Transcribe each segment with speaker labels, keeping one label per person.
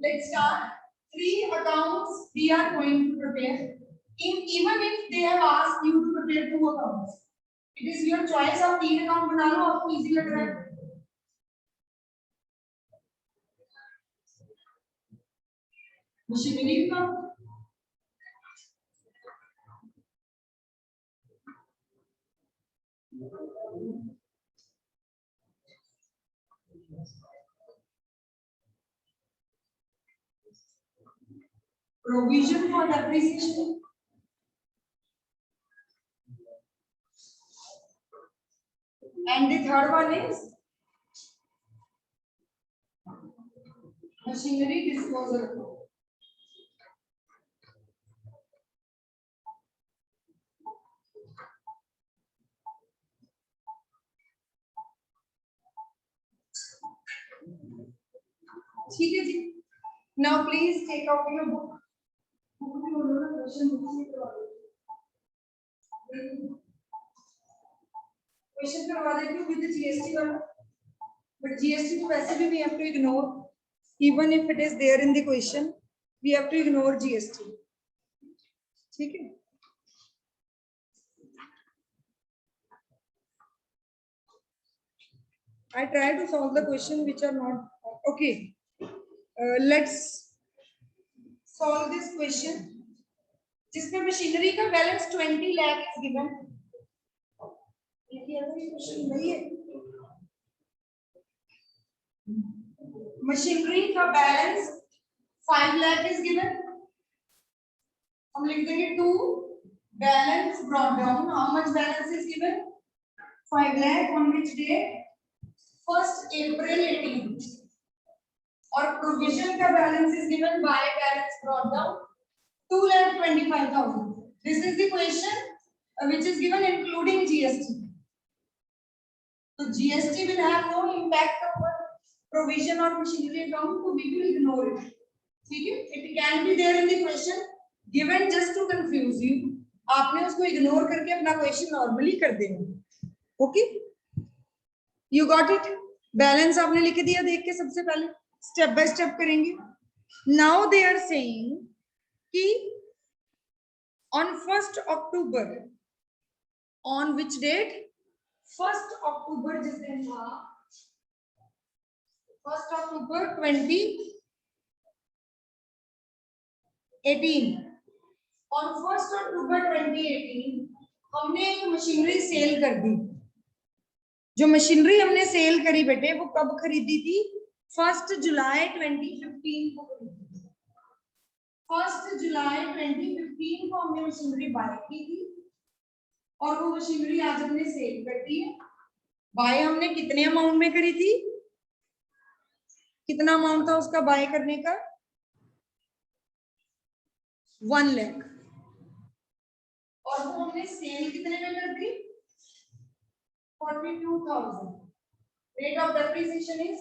Speaker 1: Let's start. 3 accounts we are going to prepare. Even if they have asked you to prepare 2 accounts, it is your choice. आप 3 account बना लो, आपको easy लग रहा है. Machinery का provision for depreciation. And the third one is machinery disposal. ठीक है जी. Now please take out your book. Question करवा देती हूँ with the GST वाला. But GST तो वैसे भी we have to ignore. Even if it is there in the question, we have to ignore GST. ठीक है. I try to solve the question which are not okay. Let's solve this question. जिसमें machinery का balance 20 lakh is given. Machinery का balance 5 lakh is given. हम लिख देंगे 2 balance brought down. How much balance is given? 5 lakh on which date? 1st April 18. और provision का balance is given by balance brought down 2,25,000. This is the question which is given including GST. So GST will have no impact on provision or machinery account, so we will ignore it. ठीक है? It can be there in the question given just to confuse you. आपने उसको ignore करके अपना question normally कर देना. Okay? You got it? Balance आपने लिख दिया देख के सबसे पहले step by step करेंगे. Now they are saying कि on 1st October, on which date? 1st October जिस दिन था 1st October 2018. On 1st October 2018 हमने एक मशीनरी सेल कर दी. जो मशीनरी हमने सेल करी बेटे वो कब खरीदी थी? 1 जुलाई 2015 को खरीदी थी. 1 जुलाई 2015 को हमने मशीनरी बाय की थी और वो मशीनरी आज हमने सेल कर दी है. बाय हमने कितने अमाउंट में करी थी? कितना अमाउंट था उसका बाय करने का? 1 लाख. और वो हमने सेल कितने में कर दी? 42,000. Rate of depreciation is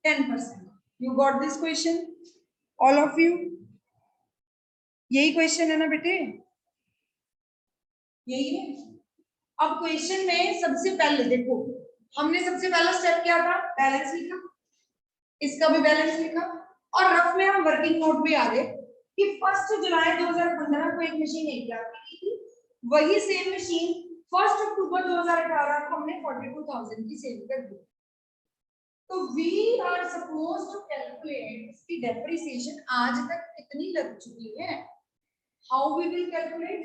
Speaker 1: 10%. You got this question? All of you? यही क्वेश्चन है ना बेटे? यही है. अब क्वेश्चन में सबसे पहले देखो हमने सबसे पहला स्टेप क्या था? बैलेंस लिखा. इसका भी बैलेंस लिखा और रफ में हम वर्किंग नोट भी आ गए कि 1 जुलाई 2015 को एक मशीन एक लाख की थी. वही सेम मशीन 1 अक्टूबर 2018 को हमने 42,000 की सेल कर दी. तो we are suppose to calculate इसकी डेप्रिसिएशन आज तक कितनी लग चुकी है. How we will calculate?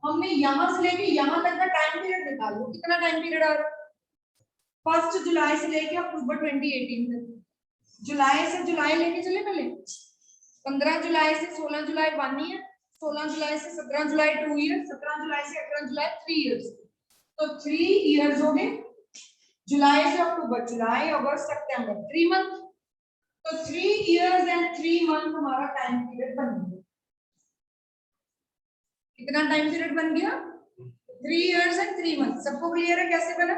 Speaker 1: हमने यहां से लेके यहां तक का टाइम पीरियड निकाल लो. कितना टाइम पीरियड आ रहा है? 1 जुलाई से लेके अक्टूबर 2018 तक. जुलाई से जुलाई लेके चले पहले 15 जुलाई से 16 जुलाई 1 ईयर, 16 जुलाई से 17 जुलाई 2 ईयर, 17 जुलाई से 18 जुलाई 3 ईयर्स. तो 3 ईयर्स हो गए. जुलाई से अक्टूबर, जुलाई अगस्त सितंबर 3 मंथ. तो 3 ईयर्स एंड 3 मंथ हमारा टाइम पीरियड बन गया. कितना टाइम पीरियड बन गया? 3 ईयर्स एंड 3 मंथ. सबको क्लियर है कैसे बना?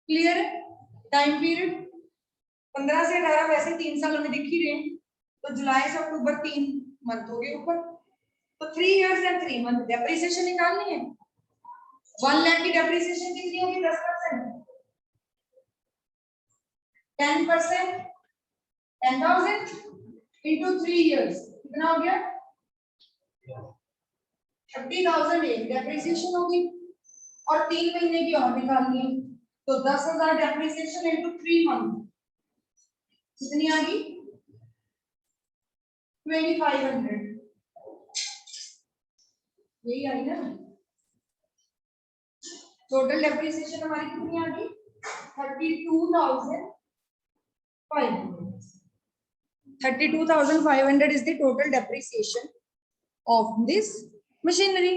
Speaker 1: क्लियर है? टाइम पीरियड 15 से 18 वैसे 3 साल हमें दिख ही रहे हैं. तो जुलाई से अक्टूबर 3 मंथ हो गए ऊपर. तो 3 ईयर्स एंड 3 मंथ. डेप्रिसिएशन निकालनी है. 1 लाख की डेप्रिसिएशन कितनी होगी? 10%. 10% 10,000. into 3 years कितना हो गया 30,000 एक डेप्रिसिएशन होगी और 3 महीने की और निकालनी है तो 10,000 डेप्रिसिएशन into 3 मंथ कितनी आ गई 2500 यही आई ना टोटल डेप्रिसिएशन हमारी कितनी आ गई 32,500 is the total depreciation of this machinery.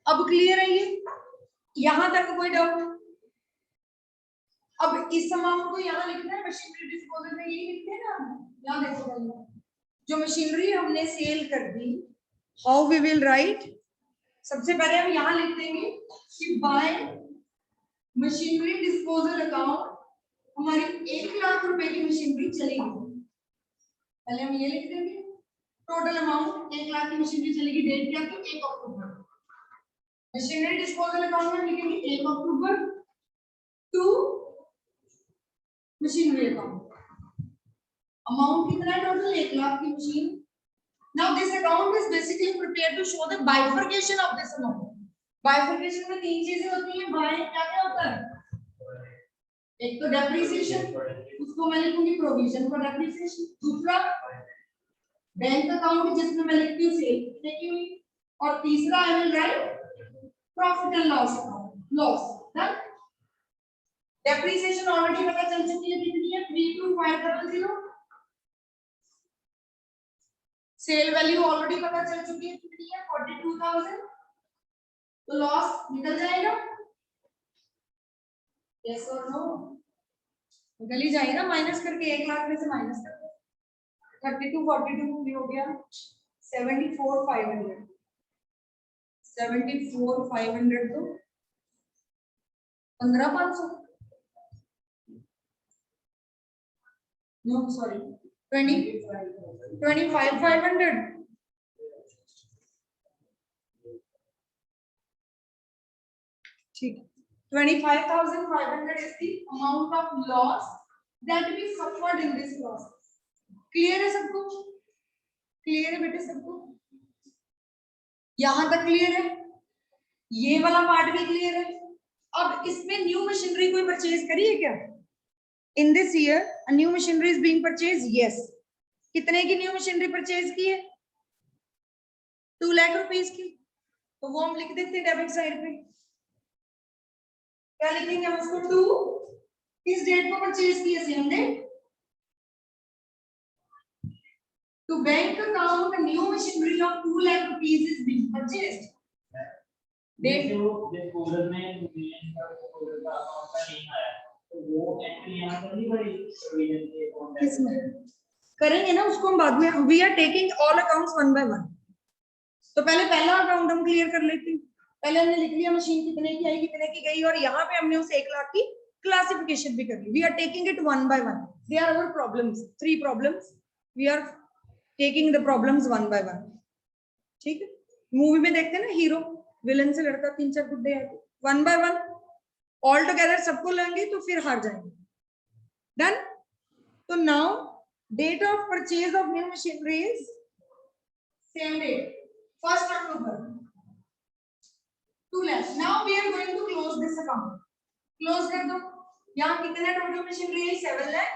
Speaker 1: अब क्लियर है ये यहां तक कोई डाउट अब इस अमाउंट को यहाँ लिखना है मशीनरी डिस्पोजल में यही लिखते हैं ना यहाँ देखो जो मशीनरी हमने सेल कर दी हाउ वी विल राइट सबसे पहले हम यहाँ लिख देंगे कि बाय मशीनरी डिस्पोजल अकाउंट हमारी 1 लाख रुपए की मशीनरी चलेगी पहले हम ये लिख देंगे टोटल अमाउंट 1 लाख की मशीनरी चलेगी डेट क्या थी 1 अक्टूबर मशीनरी डिस्पोजल अकाउंट में लिखेंगे 1 अक्टूबर टू मशीनरी अकाउंट अमाउंट कितना है टोटल 1 लाख की machine now this account is basically prepared to show the bifurcation of this amount bifurcation में 3 चीजें होती हैं बाय क्या क्या होता है एक तो डेप्रिसिएशन उसको मैं लिखूंगी प्रोविजन फॉर डेप्रिसिएशन दूसरा बैंक अकाउंट जिसमें मैं लिखती हूँ सेल कितने की हुई और तीसरा आई will right profit and loss account loss done depreciation already पता चल चुकी है कितनी है 32500 सेल वैल्यू ऑलरेडी पता चल चुकी है कितनी है 42,000 तो लॉस निकल जाएगा यस और नो निकल ही जाएगा माइनस करके 1 लाख में से माइनस कर 32 42 भी हो गया 74,500 तो 15,500 नो सॉरी 25,500 ठीक 25,500 is the amount of loss that we suffered in this process. Clear है सबको? Clear है बेटे सबको? यहाँ तक clear है? ये वाला पार्ट भी clear है? अब इसमें न्यू मशीनरी कोई परचेज करी है क्या? In this year, a new machinery is being purchased. Yes. कितने की न्यू मशीनरी परचेज की है? 2 लाख रुपीस की. तो वो हम लिख देते हैं डेबिट साइड पे. क्या लिखेंगे हम उसको 2 किस डेट को परचेज किया सेम डेट तो bank account new machinery of 2 lakh rupees is being purchased date जो डिस्पोजल में डिस्पोजल का अकाउंट का नहीं आया तो वो एंट्री यहां पर नहीं पड़ी प्रोविजन के अकाउंट किसमें करेंगे ना उसको हम बाद में we are taking all accounts one by one तो पहले पहला अकाउंट हम क्लियर कर लेते हैं पहले हमने लिख लिया मशीन कितने की आई कितने की गई और यहाँ पे हमने उस 1 लाख की क्लासिफिकेशन भी कर ली we are taking it one by one they are our problems 3 problems we are taking the problems one by one ठीक है मूवी में देखते हैं ना हीरो विलन से लड़का 3-4 गुड्डे आते one by one all together सबको लेंगे तो फिर हार जाएंगे डन तो now date of purchase of new machinery is same date 1st October 2 lakhs. Now we are going to close this account. Close कर दो. यहाँ कितने टोटल मशीनरी है 7 लाख.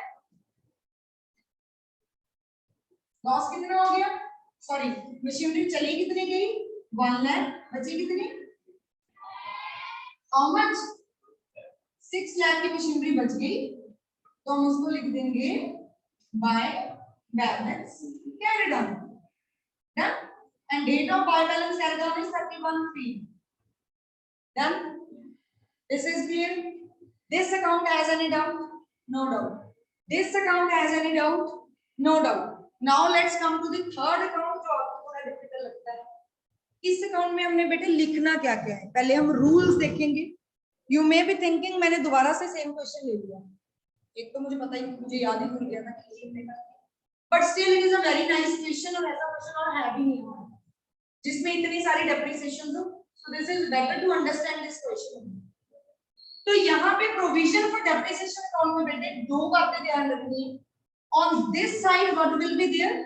Speaker 1: लॉस कितना हो गया? सॉरी मशीनरी चली कितनी गई? 1 लाख. बची कितनी? How much? 6 लाख की मशीनरी बच गई. तो हम उसको लिख देंगे by balance carried on. Done. And date of by balance carried on is 31/3. Done. This is clear. This account has any doubt? No doubt. This account has any doubt? No doubt. Now let's come to the third account जो आपको थोड़ा difficult लगता है. इस account में हमने बेटे लिखना क्या क्या है पहले हम रूल्स देखेंगे. You may be thinking मैंने दोबारा से सेम क्वेश्चन ले लिया. एक तो मुझे पता ही मुझे याद ही भूल गया था कि लिखने का. But still it is a very nice question और ऐसा क्वेश्चन और है भी नहीं जिसमें इतनी सारी डेप्रिसिएशन हो. So this is better to understand this question. तो यहाँ पे प्रोविजन फॉर डेप्रिसिएशन अकाउंट में बेटे 2 बातें ध्यान रखनी है. On this side what will be there?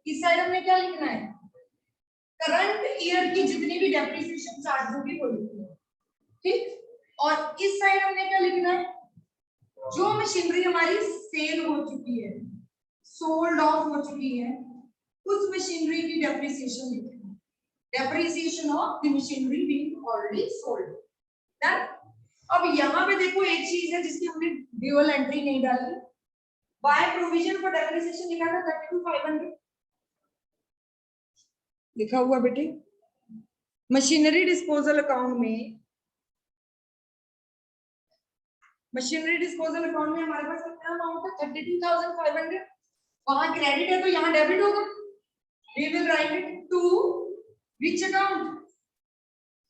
Speaker 1: इस साइड हमने क्या लिखना है, करंट ईयर की जितनी भी डेप्रिसिएशन चार्ज होगी वो लिखनी है, ठीक। और इस साइड हमने क्या लिखना है, जो मशीनरी हमारी सेल हो चुकी है, सोल्ड ऑफ हो चुकी है, उस मशीनरी की डेप्रिसिएशन लिखनी है, depreciation of the machinery being already sold. Done. अब यहाँ पे देखो एक चीज है जिसकी हमने ड्यूअल एंट्री नहीं डाली, बाय प्रोविजन फॉर डेप्रिसिएशन लिखा था 32,500 लिखा हुआ बेटे। मशीनरी डिस्पोजल अकाउंट में, मशीनरी डिस्पोजल अकाउंट में हमारे पास कितना अमाउंट था 32,500, वहां क्रेडिट है तो यहाँ डेबिट होगा, we will write it to which account,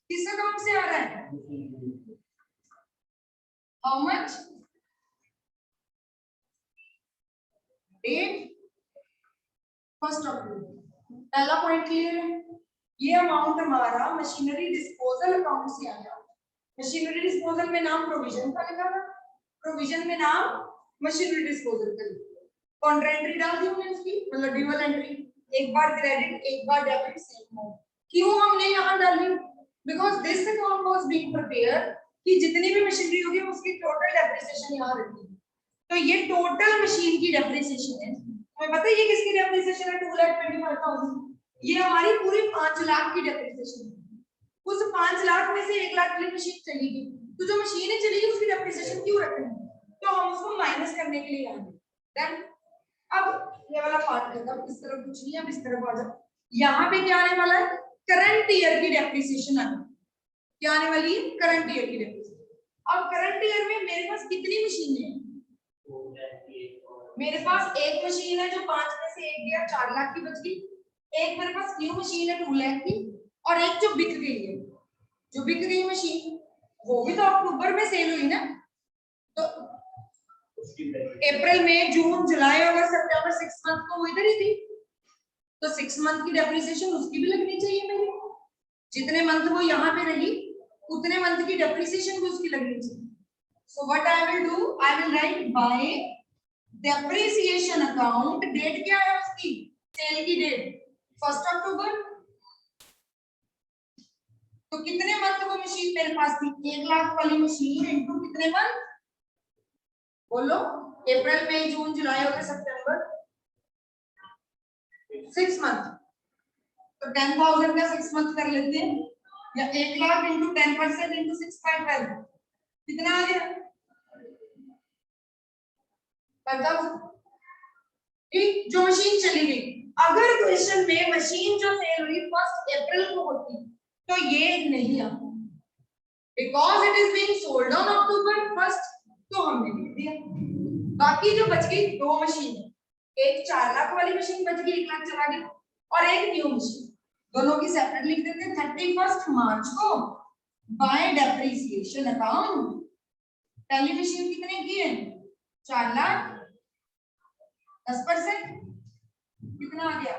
Speaker 1: किस अकाउंट से आ रहा है, how much, date first October. पहला पॉइंट क्लियर है, ये अमाउंट हमारा मशीनरी डिस्पोजल अकाउंट से आया, मशीनरी डिस्पोजल में नाम प्रोविजन का लिखा था, प्रोविजन में नाम मशीनरी डिस्पोजल का लिखा, कॉन्ट्रा एंट्री डाल दी हमने उसकी, मतलब ड्यूअल एंट्री, एक बार क्रेडिट एक बार डेबिट सेम हो। क्यों हमने यहाँ डाली, because this account was being prepared कि जितनी भी मशीनरी होगी उसकी टोटल डेप्रिसिएशन यहाँ रखी, तो ये टोटल मशीन की डेप्रिसिएशन है, हमें पता है ये किसकी डेप्रिसिएशन है, 2,25,000, ये हमारी पूरी 5 लाख की डेप्रिसिएशन है। उस 5 लाख में से 1 लाख वाली मशीन चलेगी, तो जो मशीन है चलेगी उसकी डेप्रिसिएशन क्यों रखेंगे, तो हम उसको माइनस करने के लिए आएंगे। देन अब ये वाला पार्ट खत्म, इस तरफ कुछ नहीं, अब इस तरफ आ जाओ, यहाँ पे क्या आने वाला है, करंट ईयर की डेप्रिसिएशन आने, क्या आने वाली है, करंट ईयर की डेप्रिसिएशन। अब करंट ईयर में मेरे पास कितनी मशीनें हैं, मेरे पास एक मशीन है जो 5 में से 1 गया 4 लाख की बच गई, एक मेरे पास न्यू मशीन है 2 लाख की, और एक जो बिक गई है, जो बिक गई मशीन वो भी तो अक्टूबर में सेल हुई ना, तो अप्रैल मई जून जुलाई अगस्त सितंबर 6 मंथ तो वो इधर ही थी, तो 6 मंथ की डेप्रिसिएशन उसकी भी लगनी चाहिए मेरी, जितने मंथ वो यहाँ पे रही उतने मंथ की डेप्रिसिएशन भी उसकी लगनी चाहिए। So what I will do, I will write by depreciation account, date क्या है उसकी, सेल की डेट 1 अक्टूबर, तो कितने मंथ वो मशीन मेरे पास थी, 1 लाख वाली मशीन इनटू कितने मंथ, बोलो, अप्रैल मई जून जुलाई अगस्त सितंबर, 6 मंथ, तो 10,000 का 6 मंथ कर लेते हैं, या 1 लाख इंटू 10% इंटू 6.5 कितना आ गया 5,000, ठीक। जो मशीन चली गई, अगर क्वेश्चन में मशीन जो सेल हुई 1 अप्रैल को होती तो ये नहीं आता, because it is being sold on October 1, तो हमने लिख दिया। बाकी जो बच गई 2 मशीन, एक 4 लाख वाली मशीन बच गई, 1 लाख चला गया, और एक न्यू मशीन, दोनों की सेपरेट लिख देते हैं 31 मार्च को बाय डेप्रिसिएशन अकाउंट, पहली मशीन कितने की है 4 लाख, 10% कितना आ गया,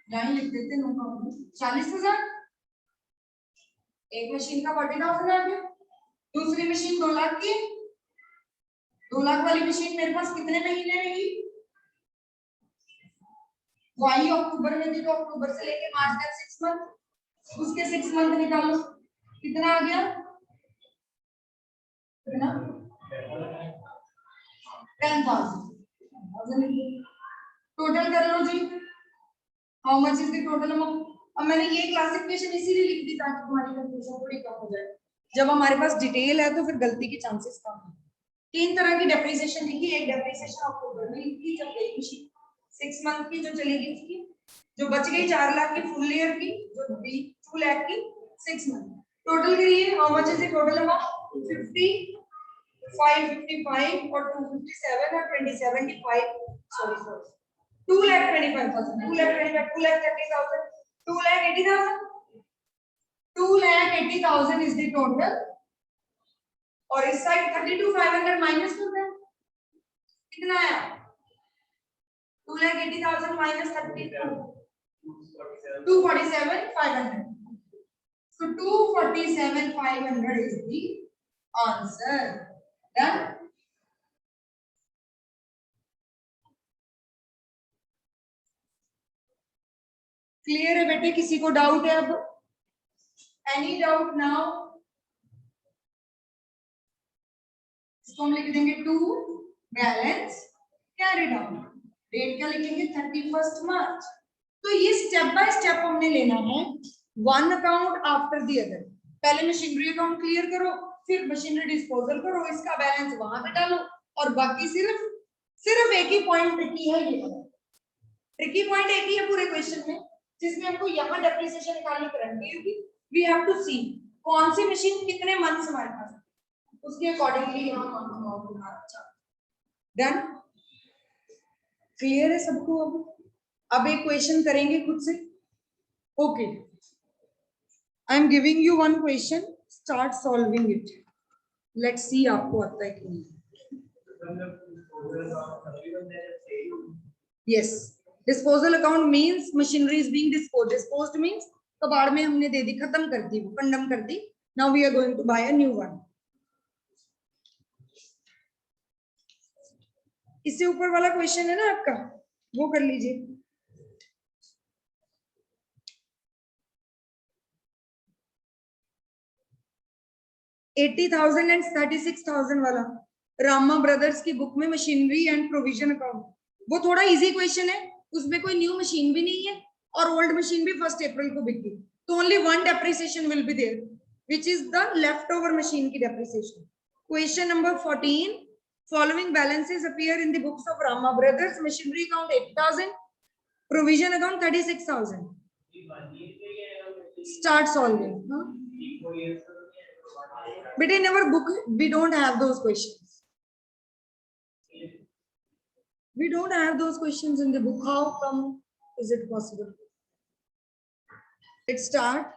Speaker 1: यहीं लिख देते नो प्रॉब्लम, 40,000, एक मशीन का 40,000 आ गया, दूसरी मशीन 2 लाख की, 2 लाख वाली मशीन मेरे पास कितने महीने रहेगी, वही अक्टूबर में थी तो अक्टूबर से लेके मार्च तक 6 मंथ, उसके 6 मंथ निकालो, कितना आ गया, कितना 10,000, टोटल कर लो जी, how much is the total amount. अब मैंने ये क्लासिफिकेशन इसीलिए लिख दी ताकि तुम्हारी कंफ्यूजन थोड़ी कम हो जाए, जब हमारे पास डिटेल है तो फिर गलती के चांसेस कम है। 3 तरह की डेप्रिसिएशन लिखी, एक डेप्रिसिएशन अक्टूबर में लिखी जब गई मशीन 6 मंथ की जो चलेगी उसकी, जो बच गई 4 लाख की फुल ईयर की, जो 2 लाख की 6 मंथ, टोटल करिए how much is the total amount 50 555 और 257 और 2075, सॉरी 2,25,000, 2,25,000, 2,30,000, 2,80,000, 2,80,000 is the total, और इस साइड 32,500 माइनस कर दें, कितना आया 2,80,000 minus 32, 247,500, so 247,500 is the answer. Done. Clear है बेटे? किसी को डाउट है? अब एनी डाउट नाउ? इसको हम लिख देंगे to balance carry down. Date क्या लिखेंगे? 31 मार्च। तो ये स्टेप बाय स्टेप हमने लेना है, one account after the other. पहले मशीनरी अकाउंट क्लियर करो, फिर मशीनरी डिस्पोजल करो, इसका बैलेंस वहां पे डालो, और बाकी सिर्फ एक ही पॉइंट ट्रिकी है। ये ट्रिकी पॉइंट एक ही है पूरे क्वेश्चन में, जिसमें हमको यहाँ डेप्रिसिएशन निकालनी करनी होगी। वी हैव टू सी कौन सी मशीन कितने मंथ्स हमारे पास, उसके अकॉर्डिंगली यहाँ। अच्छा, डन? क्लियर है सबको? अब एक क्वेश्चन करेंगे खुद से। Okay, I am giving you one question, start solving it. Let's see आपको आता है कि नहीं। Yes, disposal account means machinery is being disposed means कबाड़ में हमने दे दी, खत्म कर दी, कंडम कर दी। Now we are going to buy a new one. इससे ऊपर वाला क्वेश्चन है ना आपका, वो कर लीजिए। $80,000 एंड 36,000 वाला रामा ब्रदर्स की बुक में मशीनरी एंड प्रोविजन अकाउंट, वो थोड़ा इजी क्वेश्चन है। उसमें कोई न्यू मशीन भी नहीं है और ओल्ड मशीन भी 1 अप्रैल को बिकी, तो only one depreciation will be there, which is the left over machine की depreciation. Question number 14, following balances appear in the books of Rama Brothers. Machinery account 80,000, provision account 36,000. Start solving. But in our book we don't have those questions. We don't have those questions in the book. How come is it possible? Let's start.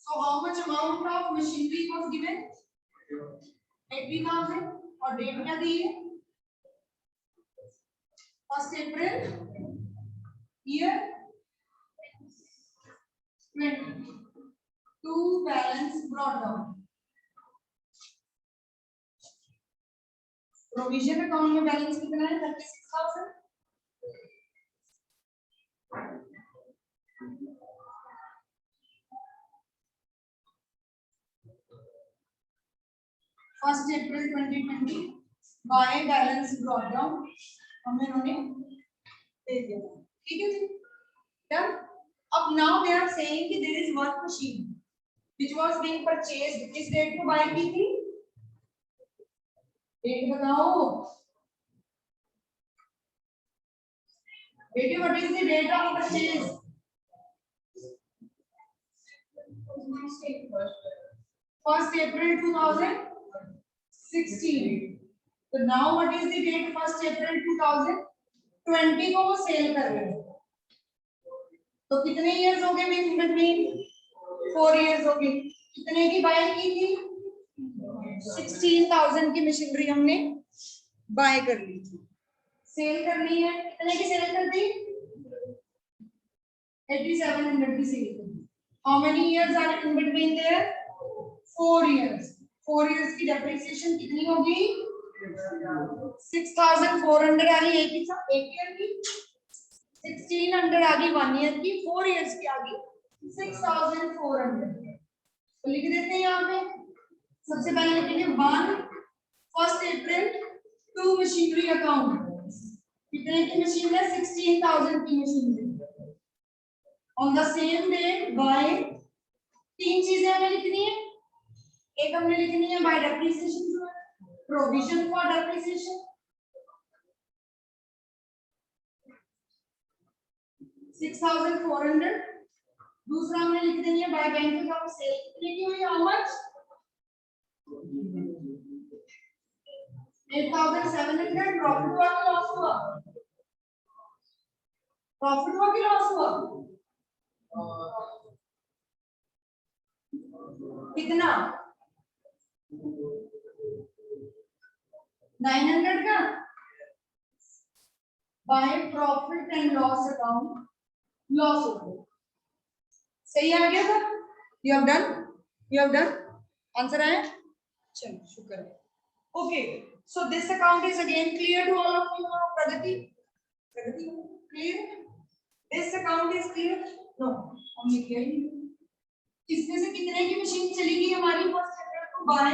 Speaker 1: So how much amount of machinery was given? 80,000 और date क्या दी है? 1 April year 20. To balance brought down. Provision account में balance कितना है? 36,000। First April 2020 by balance brought down हमें उन्होंने दे दिया। ठीक है जी, डन। अब नाउ दे आर सेइंग कि there is one machine which was being purchased, किस डेट को बाय की थी? डेट बताओ बेटे, what is the date of purchase? First April 2016। तो now what is the date? 1 अप्रैल 2020 को वो सेल कर रहे हैं। तो कितने इयर्स हो गए इन बिटवीन? 4 इयर्स हो गए। कितने की बाय की थी? 16,000 की मशीनरी हमने बाय कर ली थी। सेल करनी है, कितने की सेल कर दी? 8700 की सेल कर दी। How many years are in between there? 4 years. 4 years की डेप्रिसिएशन कितनी होगी? 6,400 आ गई एक ईयर की, 1,600 आ गई 1 ईयर की, 4 इयर्स की आ गई 6,400। तो लिख देते हैं यहाँ पे। सबसे पहले लिखेंगे 1 अप्रैल टू मशीनरी अकाउंट। कितने की मशीन है? 16,000 की मशीन है। On the same day by, 3 चीजें हमें लिखनी है। एक हमने लिखनी है by depreciation, provision for depreciation, 6,400। दूसरा हमने लिख देनी है बाय बैंक अकाउंट सेल कितने की हुई? How much? 8,700। प्रॉफिट हुआ कि लॉस हुआ? प्रॉफिट हुआ कि लॉस हुआ? कितना? 900 का। By profit and loss account loss हो गया। सही आ गया था? You have done? You have done? Answer आया? चलो शुक्र है। Okay, so this account is again clear to all of you now, Pragati? Clear? This account is clear? No, हमने किया ही नहीं। इसमें से कितने की मशीन चलेगी हमारी फर्स्ट अप्रैल को? बाय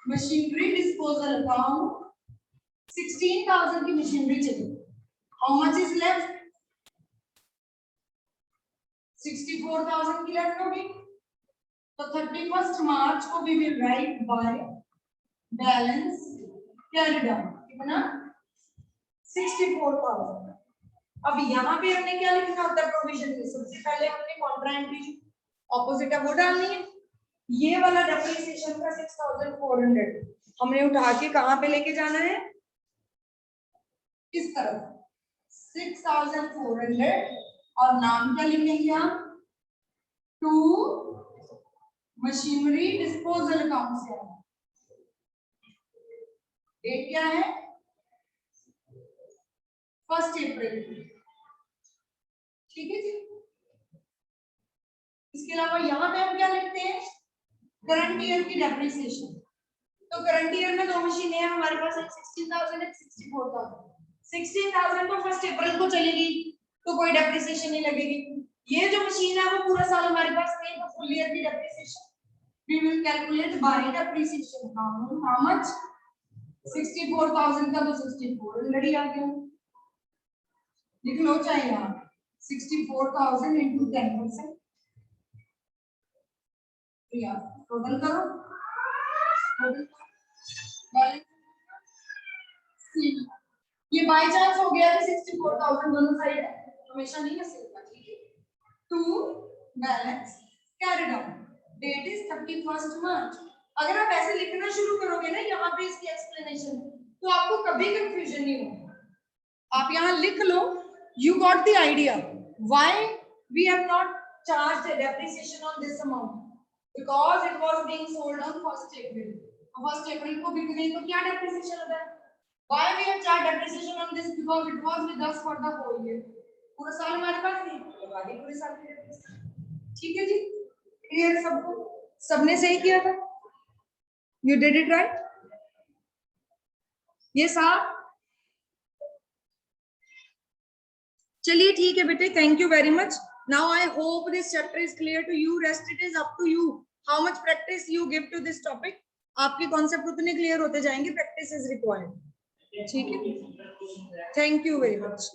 Speaker 1: मशीनरी डिस्पोजल अकाउंट 16,000 की मशीनरी चलेगी। How much is left? 64,000 की लेफ्ट होगी। तो 31 मार्च को we will write by balance carried out कितना? 64,000। अब यहाँ पे हमने क्या लिखना होता है प्रोविजन में? सबसे पहले हमने कॉन्ट्रा एंट्री ऑपोजिट है वो डालनी है। ये वाला डेप्रिसिएशन का 6,400 हमने उठा के कहां पे लेके जाना है? इस तरफ 6,400 और नाम क्या लिखेंगे हम? टू मशीनरी डिस्पोजल अकाउंट से। डेट क्या है? 1 अप्रैल। ठीक है जी। इसके अलावा यहाँ पे हम क्या लिखते हैं? करंट ईयर की डेप्रिसिएशन। तो करंट ईयर में दो मशीनें हैं हमारे पास, एक 16,000 एक 64,000। 16,000 को 1 अप्रैल को चलेगी तो कोई डेप्रिसिएशन नहीं लगेगी। ये जो मशीन है वो पूरा साल हमारे पास नहीं, तो फुल ईयर की depreciation we will calculate by depreciation account. How much? 64,000 का तो 64 ऑलरेडी आ गया, लिख लो चाहे यहाँ 64,000 into 10%। टोटल करो, ये बाय चांस हो गया कि 64,000 दोनों साइड है, हमेशा नहीं ऐसे होता। ठीक है। To balance carried out, date is 31 March. अगर आप ऐसे लिखना शुरू करोगे ना यहाँ पे इसकी एक्सप्लेनेशन, तो आपको कभी कंफ्यूजन नहीं होगा। आप यहाँ लिख लो, you got the idea why we have not charged a depreciation on this amount, because it was being sold on 1st April। 1st April को बिक गई तो क्या depreciation होता है? Why we have charged depreciation on this? Because it was with us for the whole year। पूरा साल हमारे पास नहीं, लगा दी पूरे साल की depreciation। ठीक है जी, क्लियर सबको? सबने सही किया था? You did it right? ये साफ? चलिए ठीक है बेटे, thank you very much. Now I hope this chapter is clear to you. Rest it is up to you how much practice you give to this topic. आपके concept उतने clear होते जाएंगे, प्रैक्टिस इज रिक्वायर्ड। ठीक है, thank you very much.